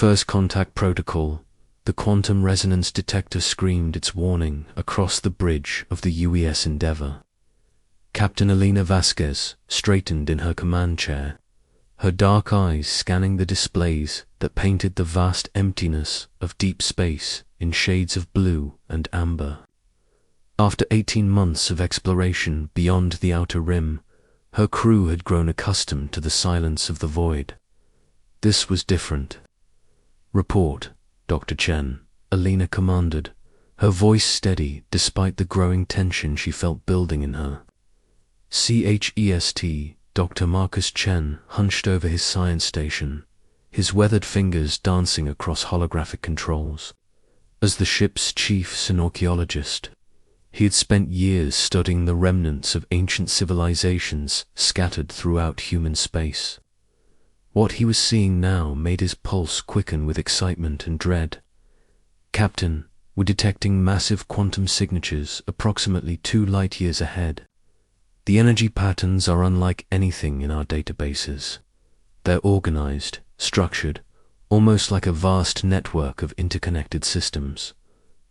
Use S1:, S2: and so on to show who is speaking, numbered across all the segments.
S1: First contact protocol. The quantum resonance detector screamed its warning across the bridge of the UES Endeavour. Captain Elena Vasquez straightened in her command chair, her dark eyes scanning the displays that painted the vast emptiness of deep space in shades of blue and amber. After 18 months of exploration beyond the outer rim, her crew had grown accustomed to the silence of the void. This was different. "Report, Dr. Chen," Elena commanded, her voice steady despite the growing tension she felt building in her. CHEST, Dr. Marcus Chen hunched over his science station, his weathered fingers dancing across holographic controls. As the ship's chief synorchaeologist, he had spent years studying the remnants of ancient civilizations scattered throughout human space. What he was seeing now made his pulse quicken with excitement and dread. "Captain, we're detecting massive quantum signatures approximately 2 light-years ahead. The energy patterns are unlike anything in our databases. They're organized, structured, almost like a vast network of interconnected systems."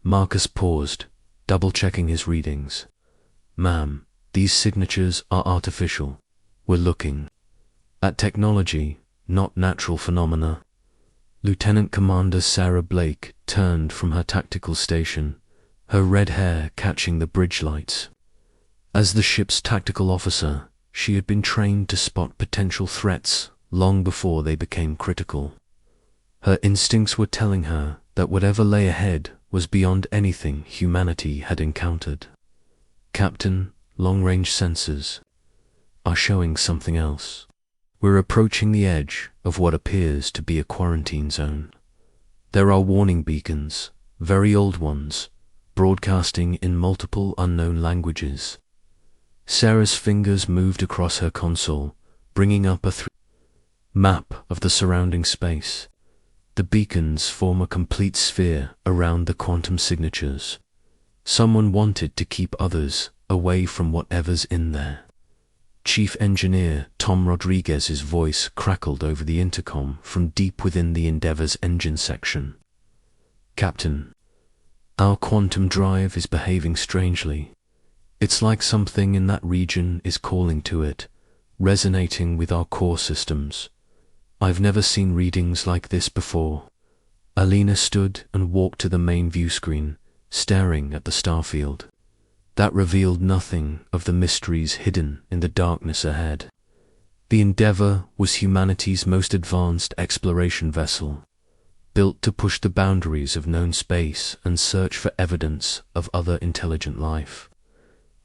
S1: Marcus paused, double-checking his readings. "Ma'am, these signatures are artificial. We're looking at technology, not natural phenomena." Lieutenant Commander Sarah Blake turned from her tactical station, her red hair catching the bridge lights. As the ship's tactical officer, she had been trained to spot potential threats long before they became critical. Her instincts were telling her that whatever lay ahead was beyond anything humanity had encountered. "Captain, long-range sensors are showing something else. We're approaching the edge of what appears to be a quarantine zone. There are warning beacons, very old ones, broadcasting in multiple unknown languages." Sarah's fingers moved across her console, bringing up a map of the surrounding space. The beacons form a complete sphere around the quantum signatures. Someone wanted to keep others away from whatever's in there. Chief Engineer Tom Rodriguez's voice crackled over the intercom from deep within the Endeavour's engine section. "Captain, our quantum drive is behaving strangely. It's like something in that region is calling to it, resonating with our core systems. I've never seen readings like this before." Alina stood and walked to the main view screen, staring at the starfield. That revealed nothing of the mysteries hidden in the darkness ahead. The Endeavour was humanity's most advanced exploration vessel, built to push the boundaries of known space and search for evidence of other intelligent life.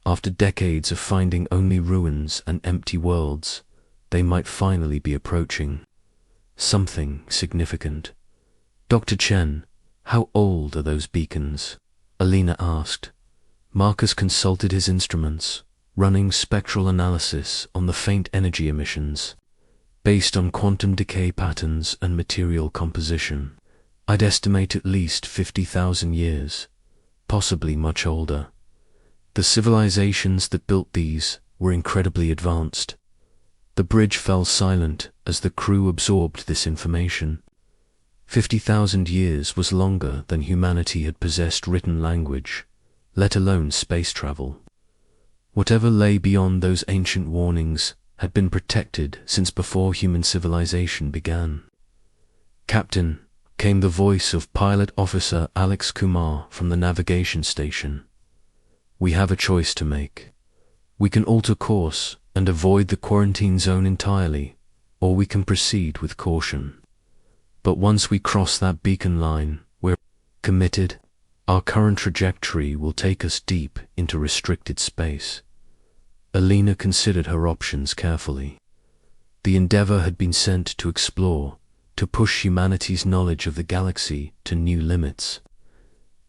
S1: After decades of finding only ruins and empty worlds, they might finally be approaching something significant. "Dr. Chen, how old are those beacons?" Alina asked. Marcus consulted his instruments, running spectral analysis on the faint energy emissions. "Based on quantum decay patterns and material composition, I'd estimate at least 50,000 years, possibly much older. The civilizations that built these were incredibly advanced." The bridge fell silent as the crew absorbed this information. 50,000 years was longer than humanity had possessed written language, let alone space travel. Whatever lay beyond those ancient warnings had been protected since before human civilization began. "Captain," came the voice of Pilot Officer Alex Kumar from the navigation station. "We have a choice to make. We can alter course and avoid the quarantine zone entirely, or we can proceed with caution. But once we cross that beacon line, we're committed. Our current trajectory will take us deep into restricted space." Alina considered her options carefully. The Endeavour had been sent to explore, to push humanity's knowledge of the galaxy to new limits.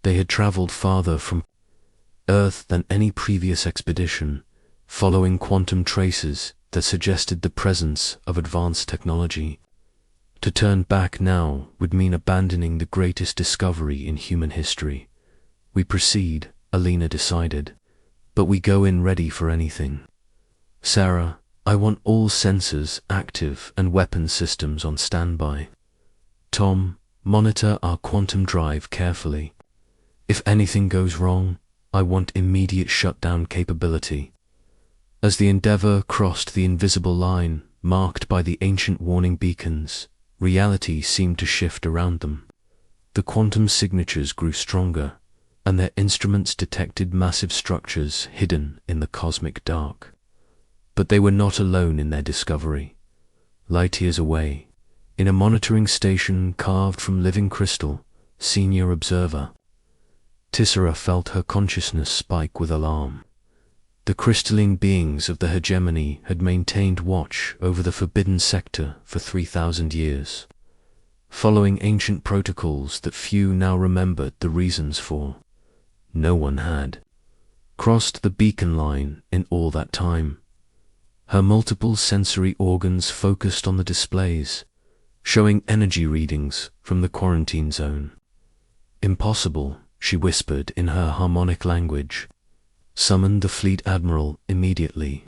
S1: They had traveled farther from Earth than any previous expedition, following quantum traces that suggested the presence of advanced technology. To turn back now would mean abandoning the greatest discovery in human history. "We proceed," Alina decided, "but we go in ready for anything. Sarah, I want all sensors active and weapon systems on standby. Tom, monitor our quantum drive carefully. If anything goes wrong, I want immediate shutdown capability." As the Endeavour crossed the invisible line marked by the ancient warning beacons, reality seemed to shift around them. The quantum signatures grew stronger, and their instruments detected massive structures hidden in the cosmic dark. But they were not alone in their discovery. Light years away, in a monitoring station carved from living crystal, senior observer Tissera felt her consciousness spike with alarm. The crystalline beings of the hegemony had maintained watch over the forbidden sector for 3,000 years, following ancient protocols that few now remembered the reasons for. No one had crossed the beacon line in all that time. Her multiple sensory organs focused on the displays, showing energy readings from the quarantine zone. "Impossible," she whispered in her harmonic language. "Summon the fleet admiral immediately."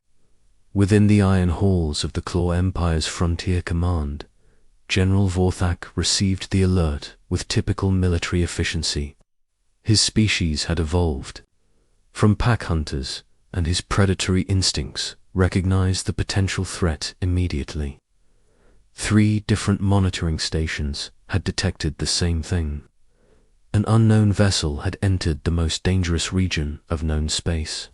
S1: Within the iron halls of the Claw Empire's frontier command, General Vorthak received the alert with typical military efficiency. His species had evolved from pack hunters, and his predatory instincts recognized the potential threat immediately. 3 different monitoring stations had detected the same thing. An unknown vessel had entered the most dangerous region of known space.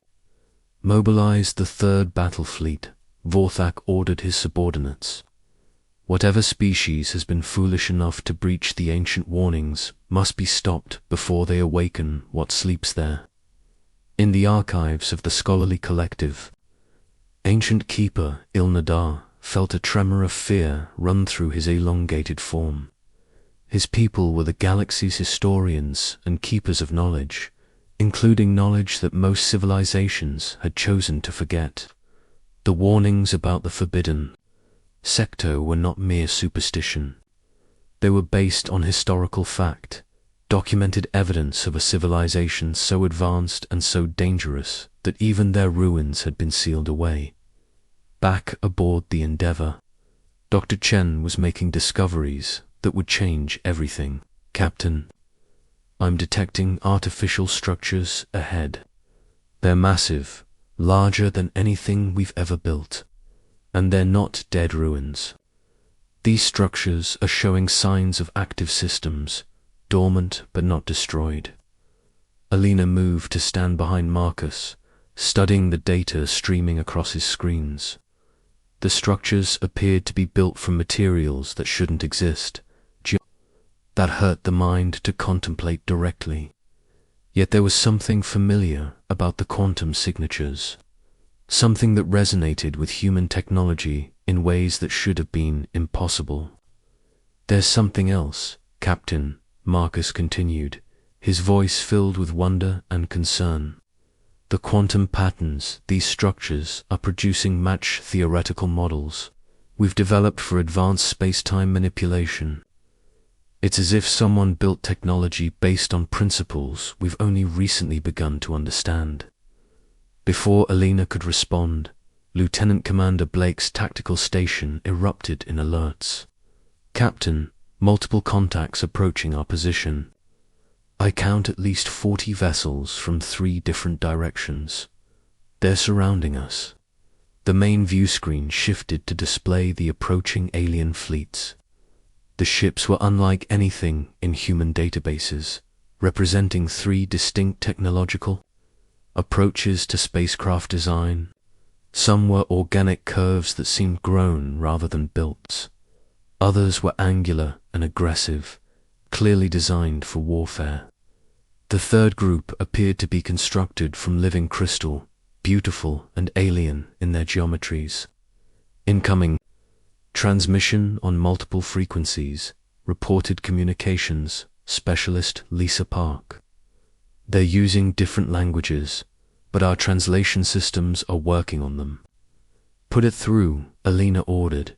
S1: "Mobilize the 3rd battle fleet," Vorthak ordered his subordinates. "Whatever species has been foolish enough to breach the ancient warnings must be stopped before they awaken what sleeps there." In the archives of the scholarly collective, ancient keeper Ilnadar felt a tremor of fear run through his elongated form. His people were the galaxy's historians and keepers of knowledge, including knowledge that most civilizations had chosen to forget. The warnings about the forbidden sector were not mere superstition. They were based on historical fact, documented evidence of a civilization so advanced and so dangerous that even their ruins had been sealed away. Back aboard the Endeavour, Dr. Chen was making discoveries that would change everything. "Captain, I'm detecting artificial structures ahead. They're massive, larger than anything we've ever built, and they're not dead ruins. These structures are showing signs of active systems, dormant but not destroyed." Alina moved to stand behind Marcus, studying the data streaming across his screens. The structures appeared to be built from materials that shouldn't exist. That hurt the mind to contemplate directly. Yet there was something familiar about the quantum signatures, something that resonated with human technology in ways that should have been impossible. "There's something else, Captain," Marcus continued, his voice filled with wonder and concern. "The quantum patterns these structures are producing match theoretical models we've developed for advanced space-time manipulation. It's as if someone built technology based on principles we've only recently begun to understand." Before Alina could respond, Lieutenant Commander Blake's tactical station erupted in alerts. "Captain, multiple contacts approaching our position. I count at least 40 vessels from 3 different directions. They're surrounding us." The main view screen shifted to display the approaching alien fleets. The ships were unlike anything in human databases, representing 3 distinct technological approaches to spacecraft design. Some were organic curves that seemed grown rather than built. Others were angular and aggressive, clearly designed for warfare. The 3rd group appeared to be constructed from living crystal, beautiful and alien in their geometries. "Incoming transmission on multiple frequencies," reported communications specialist Lisa Park. "They're using different languages, but our translation systems are working on them." "Put it through," Alina ordered.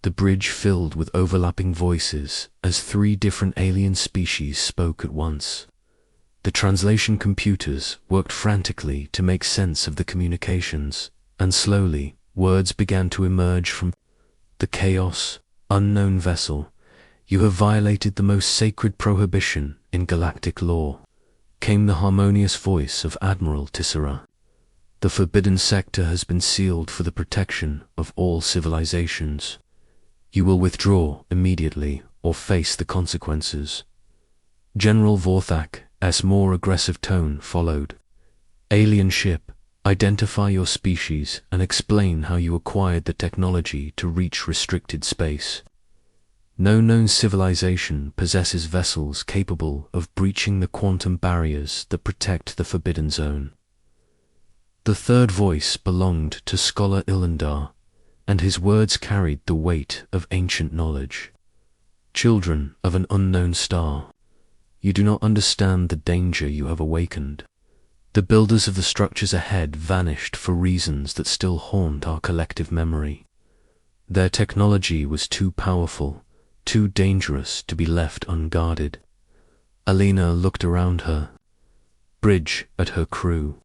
S1: The bridge filled with overlapping voices as 3 different alien species spoke at once. The translation computers worked frantically to make sense of the communications, and slowly words began to emerge from the chaos. "Unknown vessel, You have violated the most sacred prohibition in galactic law, came the harmonious voice of Admiral Tissera. The forbidden sector has been sealed for the protection of all civilizations. You will withdraw immediately or face the consequences. General Vorthak's more aggressive tone followed. Alien ship, identify your species and explain how you acquired the technology to reach restricted space. No known civilization possesses vessels capable of breaching the quantum barriers that protect the Forbidden Zone. The third voice belonged to Scholar Ilandar, and his words carried the weight of ancient knowledge. Children of an unknown star, you do not understand the danger you have awakened. The builders of the structures ahead vanished for reasons that still haunt our collective memory. Their technology was too powerful, too dangerous to be left unguarded. Alina looked around her. Bridge at her crew.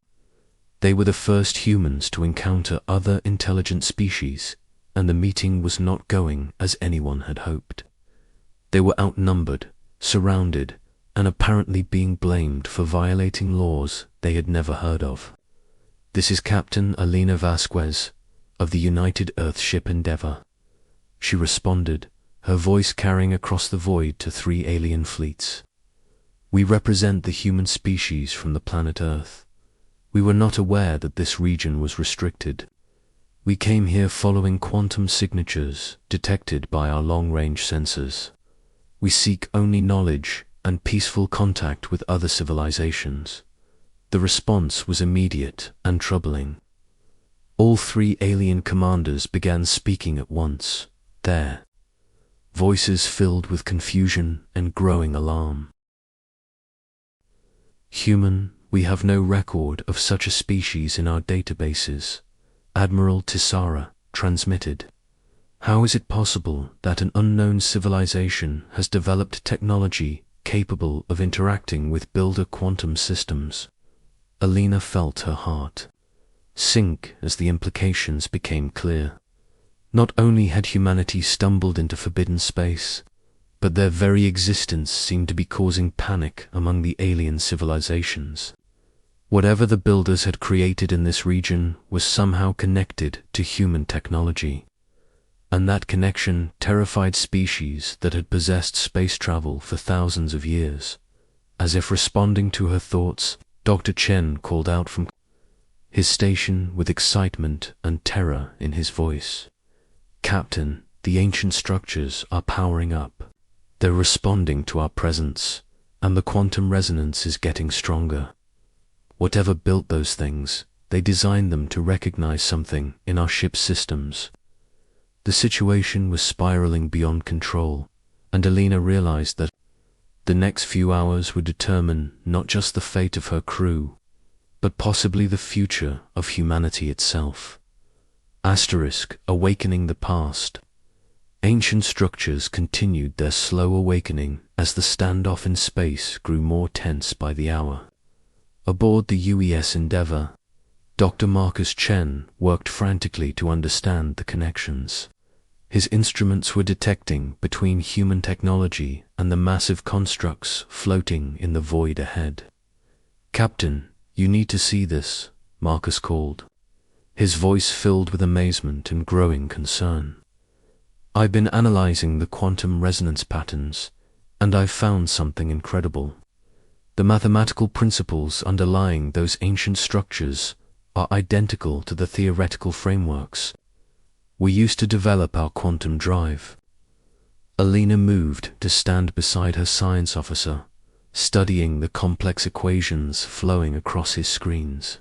S1: They were the first humans to encounter other intelligent species, and the meeting was not going as anyone had hoped. They were outnumbered, surrounded, and apparently being blamed for violating laws they had never heard of. This is Captain Alina Vasquez of the United Earthship Endeavour. She responded, her voice carrying across the void to 3 alien fleets. We represent the human species from the planet Earth. We were not aware that this region was restricted. We came here following quantum signatures detected by our long-range sensors. We seek only knowledge and peaceful contact with other civilizations. The response was immediate and troubling. All 3 alien commanders began speaking at once, their voices filled with confusion and growing alarm. Human, we have no record of such a species in our databases, Admiral Tissera transmitted. How is it possible that an unknown civilization has developed technology capable of interacting with builder quantum systems? Alina felt her heart sink as the implications became clear. Not only had humanity stumbled into forbidden space, but their very existence seemed to be causing panic among the alien civilizations. Whatever the builders had created in this region was somehow connected to human technology, and that connection terrified species that had possessed space travel for thousands of years. As if responding to her thoughts, Dr. Chen called out from his station with excitement and terror in his voice. Captain, the ancient structures are powering up. They're responding to our presence, and the quantum resonance is getting stronger. Whatever built those things, they designed them to recognize something in our ship's systems. The situation was spiraling beyond control, and Alina realized that the next few hours would determine not just the fate of her crew, but possibly the future of humanity itself. Awakening the past. Ancient structures continued their slow awakening as the standoff in space grew more tense by the hour. Aboard the UES Endeavour, Dr. Marcus Chen worked frantically to understand the connections. His instruments were detecting between human technology and the massive constructs floating in the void ahead. Captain, you need to see this, Marcus called, his voice filled with amazement and growing concern. I've been analyzing the quantum resonance patterns, and I've found something incredible. The mathematical principles underlying those ancient structures are identical to the theoretical frameworks we used to develop our quantum drive. Alina moved to stand beside her science officer, studying the complex equations flowing across his screens.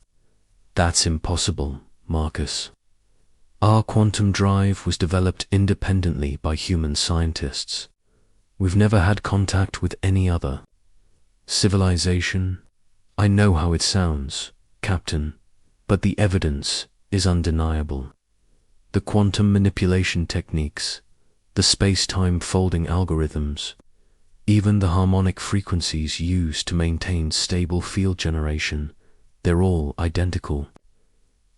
S1: That's impossible, Marcus. Our quantum drive was developed independently by human scientists. We've never had contact with any other civilization. I know how it sounds, Captain, but the evidence is undeniable. The quantum manipulation techniques, the space-time folding algorithms, even the harmonic frequencies used to maintain stable field generation, they're all identical.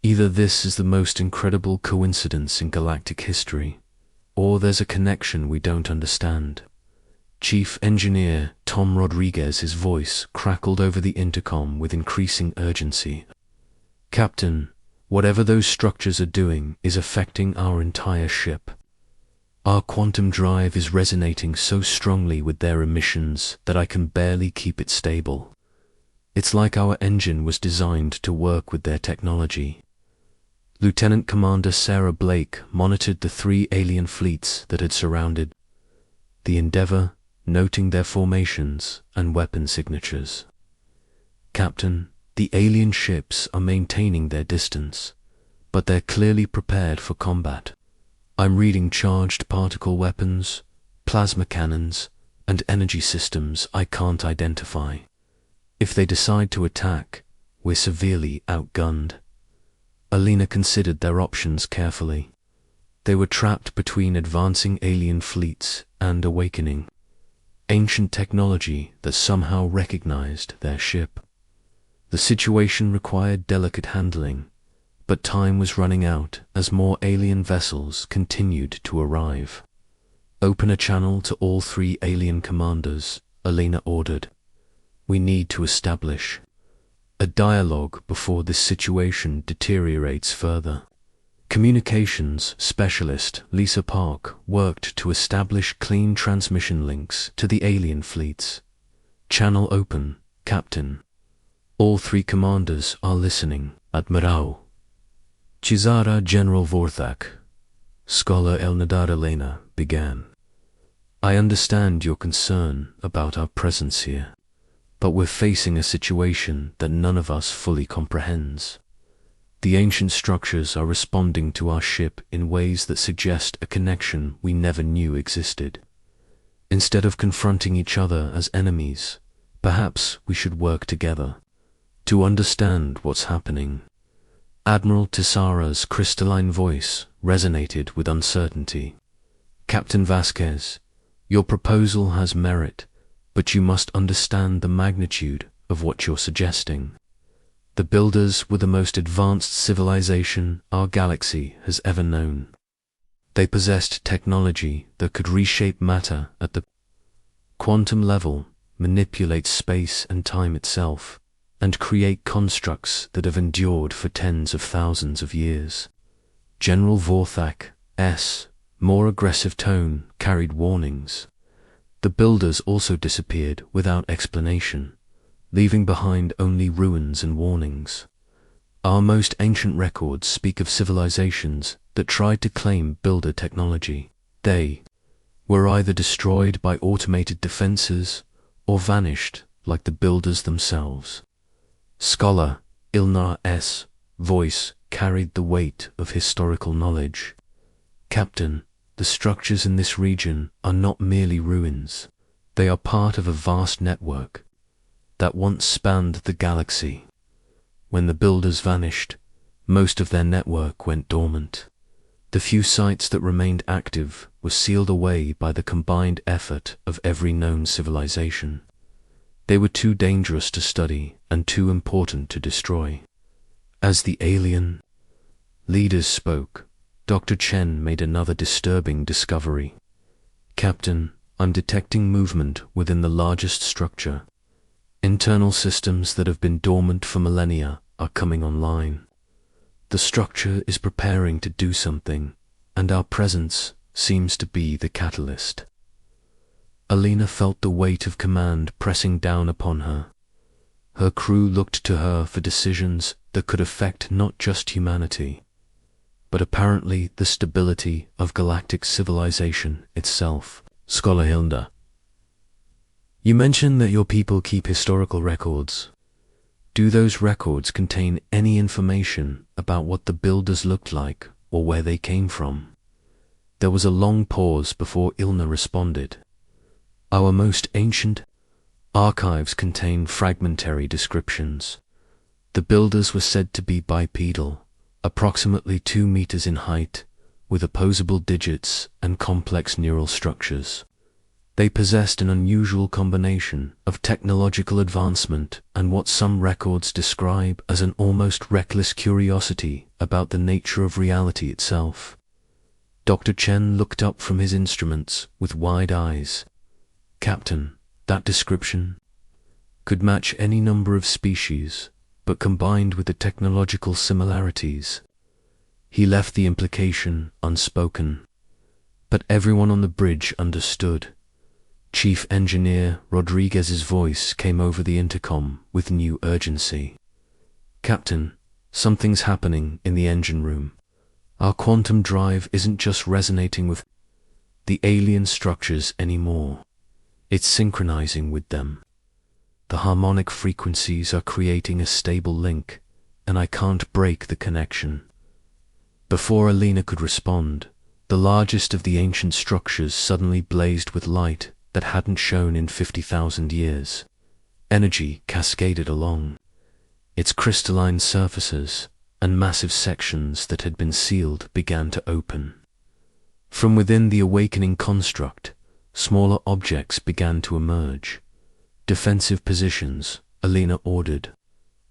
S1: Either this is the most incredible coincidence in galactic history, or there's a connection we don't understand. Chief Engineer Tom Rodriguez's voice crackled over the intercom with increasing urgency. Captain, whatever those structures are doing is affecting our entire ship. Our quantum drive is resonating so strongly with their emissions that I can barely keep it stable. It's like our engine was designed to work with their technology. Lieutenant Commander Sarah Blake monitored the 3 alien fleets that had surrounded the Endeavour, noting their formations and weapon signatures. Captain, the alien ships are maintaining their distance, but they're clearly prepared for combat. I'm reading charged particle weapons, plasma cannons, and energy systems I can't identify. If they decide to attack, we're severely outgunned. Alina considered their options carefully. They were trapped between advancing alien fleets and awakening ancient technology that somehow recognized their ship. The situation required delicate handling, but time was running out as more alien vessels continued to arrive. Open a channel to all 3 alien commanders, Alina ordered. We need to establish a dialogue before this situation deteriorates further. Communications specialist Lisa Park worked to establish clean transmission links to the alien fleets. Channel open, Captain. All 3 commanders are listening. Admiral Cesara General Vorthak, Scholar Elnadar Elena began. I understand your concern about our presence here, but we're facing a situation that none of us fully comprehends. The ancient structures are responding to our ship in ways that suggest a connection we never knew existed. Instead of confronting each other as enemies, perhaps we should work together to understand what's happening. Admiral Tessara's crystalline voice resonated with uncertainty. Captain Vasquez, your proposal has merit, but you must understand the magnitude of what you're suggesting. The Builders were the most advanced civilization our galaxy has ever known. They possessed technology that could reshape matter at the quantum level, manipulate space and time itself, and create constructs that have endured for tens of thousands of years. General Vorthak's more aggressive tone carried warnings. The Builders also disappeared without explanation, leaving behind only ruins and warnings. Our most ancient records speak of civilizations that tried to claim Builder technology. They were either destroyed by automated defenses or vanished like the Builders themselves. Scholar Ilna's voice carried the weight of historical knowledge. Captain, the structures in this region are not merely ruins. They are part of a vast network that once spanned the galaxy. When the Builders vanished, most of their network went dormant. The few sites that remained active were sealed away by the combined effort of every known civilization. They were too dangerous to study and too important to destroy. As the alien leaders spoke, Dr. Chen made another disturbing discovery. Captain, I'm detecting movement within the largest structure. Internal systems that have been dormant for millennia are coming online. The structure is preparing to do something, and our presence seems to be the catalyst. Alina felt the weight of command pressing down upon her. Her crew looked to her for decisions that could affect not just humanity, but apparently the stability of galactic civilization itself. Scholar Hilda, you mentioned that your people keep historical records. Do those records contain any information about what the Builders looked like or where they came from? There was a long pause before Ilna responded. Our most ancient archives contain fragmentary descriptions. The Builders were said to be bipedal, approximately 2 meters in height, with opposable digits and complex neural structures. They possessed an unusual combination of technological advancement and what some records describe as an almost reckless curiosity about the nature of reality itself. Dr. Chen looked up from his instruments with wide eyes. Captain, that description could match any number of species, but combined with the technological similarities, he left the implication unspoken. But everyone on the bridge understood. Chief Engineer Rodriguez's voice came over the intercom with new urgency. Captain, something's happening in the engine room. Our quantum drive isn't just resonating with the alien structures anymore. It's synchronizing with them. The harmonic frequencies are creating a stable link, and I can't break the connection. Before Alina could respond, the largest of the ancient structures suddenly blazed with light that hadn't shone in 50,000 years. Energy cascaded along. Its crystalline surfaces and massive sections that had been sealed began to open. From within the awakening construct, smaller objects began to emerge. Defensive positions, Alina ordered.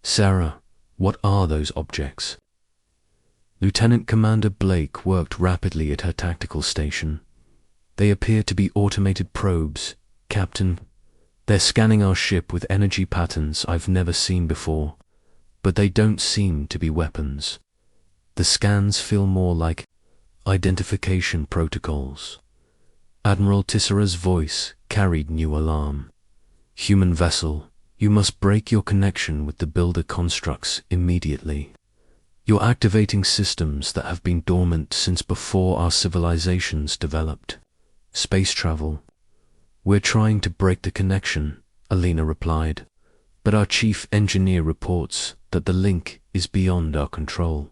S1: Sarah, what are those objects? Lieutenant Commander Blake worked rapidly at her tactical station. They appear to be automated probes, Captain. They're scanning our ship with energy patterns I've never seen before, but they don't seem to be weapons. The scans feel more like identification protocols. Admiral Tissera's voice carried new alarm. Human vessel, you must break your connection with the builder constructs immediately. You're activating systems that have been dormant since before our civilizations developed. Space travel. We're trying to break the connection, Alina replied, but our chief engineer reports that the link is beyond our control.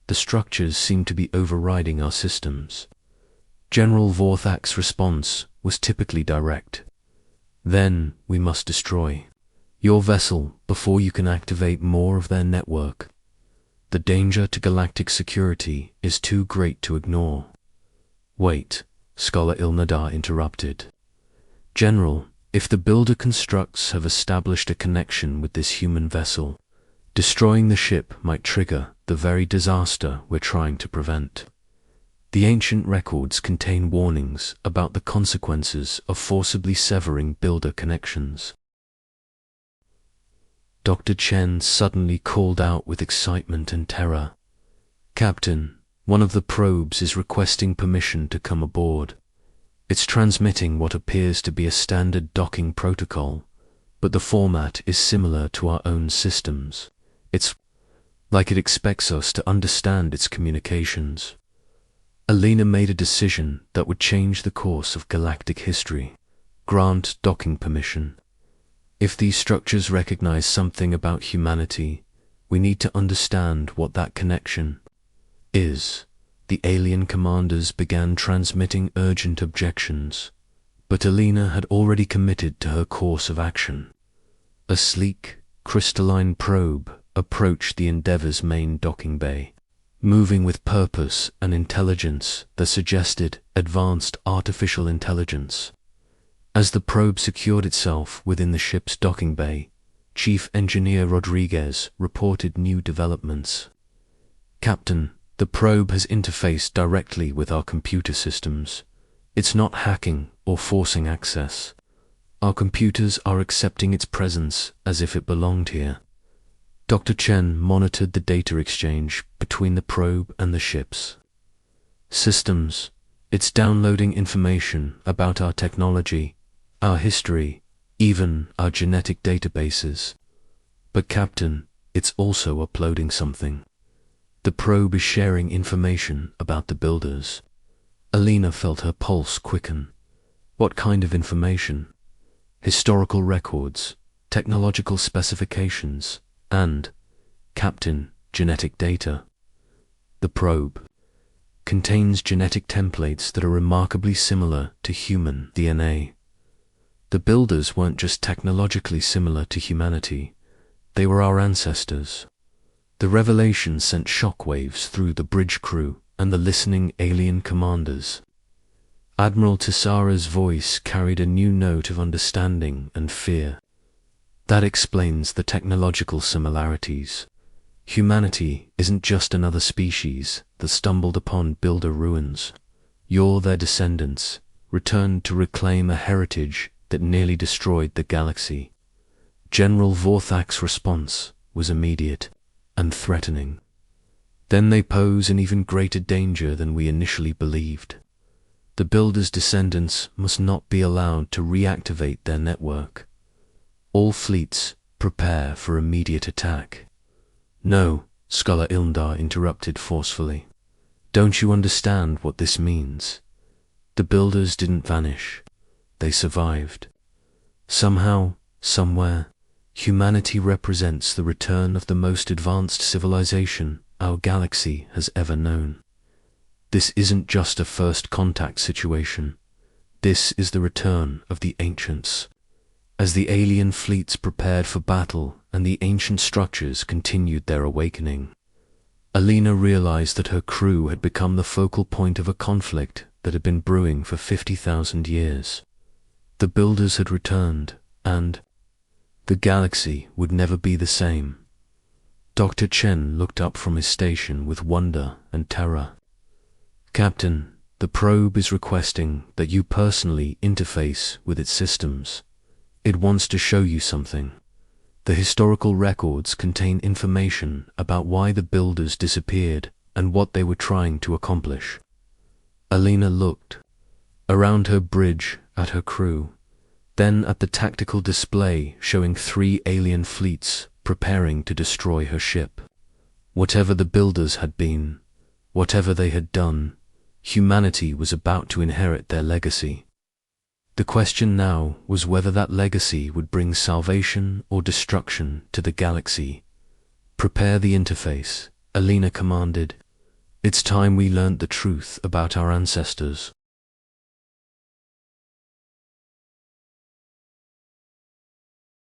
S1: The structures seem to be overriding our systems. General Vorthak's response was typically direct. Then we must destroy your vessel before you can activate more of their network. The danger to galactic security is too great to ignore. Wait, Scholar Ilnadar interrupted. General, if the builder constructs have established a connection with this human vessel, destroying the ship might trigger the very disaster we're trying to prevent. The ancient records contain warnings about the consequences of forcibly severing builder connections. Dr. Chen suddenly called out with excitement and terror. Captain, one of the probes is requesting permission to come aboard. It's transmitting what appears to be a standard docking protocol, but the format is similar to our own systems. It's like it expects us to understand its communications. Alina made a decision that would change the course of galactic history. Grant docking permission. If these structures recognize something about humanity, we need to understand what that connection is. The alien commanders began transmitting urgent objections, but Alina had already committed to her course of action. A sleek, crystalline probe approached the Endeavour's main docking bay, moving with purpose and intelligence that suggested advanced artificial intelligence. As the probe secured itself within the ship's docking bay, Chief Engineer Rodriguez reported new developments. Captain, the probe has interfaced directly with our computer systems. It's not hacking or forcing access. Our computers are accepting its presence as if it belonged here. Dr. Chen monitored the data exchange between the probe and the ships. Systems, it's downloading information about our technology, our history, even our genetic databases. But Captain, it's also uploading something. The probe is sharing information about the builders. Alina felt her pulse quicken. What kind of information? Historical records, technological specifications, and, Captain, genetic data. The probe contains genetic templates that are remarkably similar to human DNA. The builders weren't just technologically similar to humanity, they were our ancestors. The revelation sent shockwaves through the bridge crew and the listening alien commanders. Admiral Tissera's voice carried a new note of understanding and fear. That explains the technological similarities. Humanity isn't just another species that stumbled upon builder ruins. You're their descendants, returned to reclaim a heritage that nearly destroyed the galaxy. General Vorthak's response was immediate and threatening. Then they pose an even greater danger than we initially believed. The Builder's descendants must not be allowed to reactivate their network. All fleets prepare for immediate attack. No, Scholar Ilmdar interrupted forcefully. Don't you understand what this means? The Builders didn't vanish. They survived. Somehow, somewhere, humanity represents the return of the most advanced civilization our galaxy has ever known. This isn't just a first contact situation. This is the return of the ancients. As the alien fleets prepared for battle and the ancient structures continued their awakening, Alina realized that her crew had become the focal point of a conflict that had been brewing for 50,000 years. The Builders had returned, and the galaxy would never be the same. Dr. Chen looked up from his station with wonder and terror. Captain, the probe is requesting that you personally interface with its systems. It wants to show you something. The historical records contain information about why the Builders disappeared and what they were trying to accomplish. Alina looked around her bridge at her crew, then at the tactical display showing 3 alien fleets preparing to destroy her ship. Whatever the Builders had been, whatever they had done, humanity was about to inherit their legacy. The question now was whether that legacy would bring salvation or destruction to the galaxy. Prepare the interface, Alina commanded. It's time we learned the truth about our ancestors.